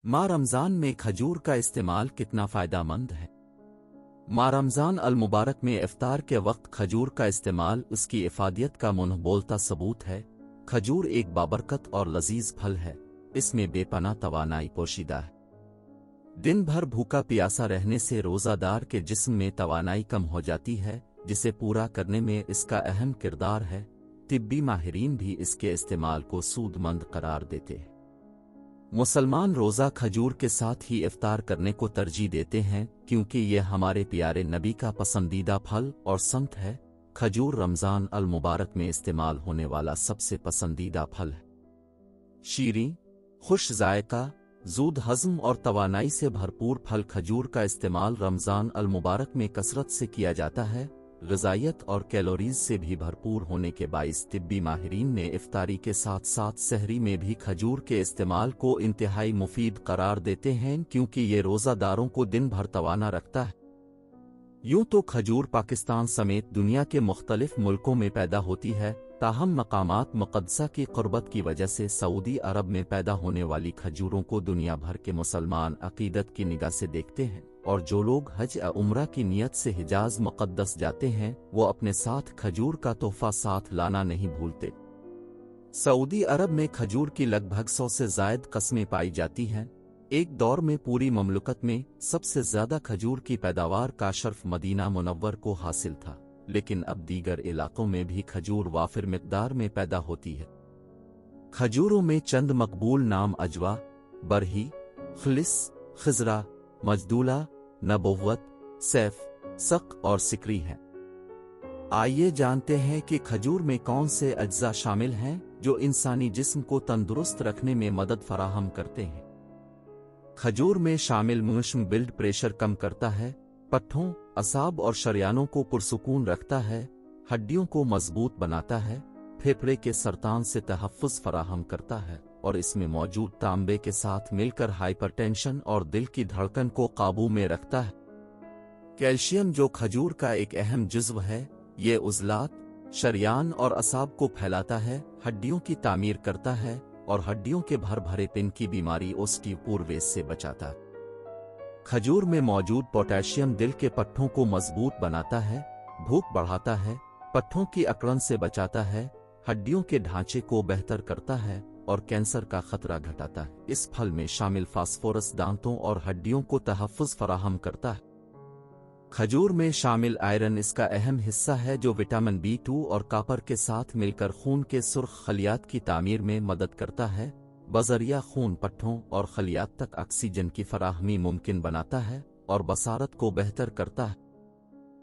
माह रमज़ान में खजूर का इस्तेमाल कितना फ़ायदा मंद है। माह रमज़ान अल मुबारक में इफ्तार के वक्त खजूर का इस्तेमाल उसकी इफ़ादियत का मुंह बोलता सबूत है। खजूर एक बाबरकत और लजीज फल है। इसमें बेपनाह तवानाई पोशीदा है। दिन भर भूखा प्यासा रहने से रोज़ादार के जिस्म में तवानाई कम हो जाती है, जिसे पूरा करने में इसका अहम किरदार है। तिब्बी माहिरीन भी इसके इस्तेमाल को सूदमंद करार देते हैं। मुसलमान रोज़ा खजूर के साथ ही इफ्तार करने को तरजीह देते हैं, क्योंकि यह हमारे प्यारे नबी का पसंदीदा फल और संत है। खजूर रमज़ान अल मुबारक में इस्तेमाल होने वाला सबसे पसंदीदा फल है। शीरीं, खुश जायका, ज़ूद हज़म और तवानाई से भरपूर फल खजूर का इस्तेमाल रमज़ान अल मुबारक में कसरत से किया जाता है। ग़िज़ाइयत और कैलोरीज से भी भरपूर होने के बाइस तिब्बी माहिरीन ने इफ्तारी के साथ साथ सहरी में भी खजूर के इस्तेमाल को इंतहाई मुफीद करार देते हैं, क्योंकि ये रोज़ादारों को दिन भर तवाना रखता है। यूं तो खजूर पाकिस्तान समेत दुनिया के मुख्तलिफ मुल्कों में पैदा होती है, ताहम मकामात मुक़द्दसा की क़ुर्बत की वजह से सऊदी अरब में पैदा होने वाली खजूरों को दुनिया भर के मुसलमान अक़ीदत की निगाह से देखते हैं, और जो लोग हज या उम्रा की नियत से हिजाज मुक़द्दस जाते हैं वो अपने साथ खजूर का तोहफा साथ लाना नहीं भूलते। सऊदी अरब में खजूर की लगभग 100 से ज़ायद कस्में पाई जाती हैं। एक दौर में पूरी ममलकत में सबसे ज़्यादा खजूर की पैदावार का शर्फ मदीना मुनव्वर को हासिल था, लेकिन अब दीगर इलाकों में भी खजूर वाफिर मिक़दार में पैदा होती है। खजूरों में चंद मकबूल नाम अजवा, बरही, खलिस, खिज़रा, मजदूला, नबुव्वत, सैफ, सक और सिकरी हैं। आइए जानते हैं कि खजूर में कौन से अज्जा शामिल हैं जो इंसानी जिस्म को तंदुरुस्त रखने में मदद फराहम करते हैं। खजूर में शामिल मूंगफली ब्लड प्रेशर कम करता है, पट्ठों, असाब और शरियानों को पुरसुकून रखता है, हड्डियों को मजबूत बनाता है, फेफड़े के सरतान से तहफ़्फ़ुज़ फराहम करता है और इसमें मौजूद तांबे के साथ मिलकर हाइपरटेंशन और दिल की धड़कन को काबू में रखता है। कैल्शियम जो खजूर का एक अहम जुज़्व है, ये उज़लात, शरियान और असाब को फैलाता है, हड्डियों की तामीर करता है और हड्डियों के भरेपिन की बीमारी ओस्टियोपोरोसिस से बचाता है। खजूर में मौजूद पोटेशियम दिल के पट्ठों को मजबूत बनाता है, भूख बढ़ाता है, पट्ठों की अकड़न से बचाता है, हड्डियों के ढांचे को बेहतर करता है और कैंसर का खतरा घटाता है। इस फल में शामिल फास्फोरस दांतों और हड्डियों को तहफ़्फ़ुज़ फराहम करता है। खजूर में शामिल आयरन इसका अहम हिस्सा है, जो विटामिन B2 और कॉपर के साथ मिलकर खून के सुर्ख खलियात की तामीर में मदद करता है। बज़रिया खून पट्ठों और खलियात तक ऑक्सीजन की फराहमी मुमकिन बनाता है और बसारत को बेहतर करता है।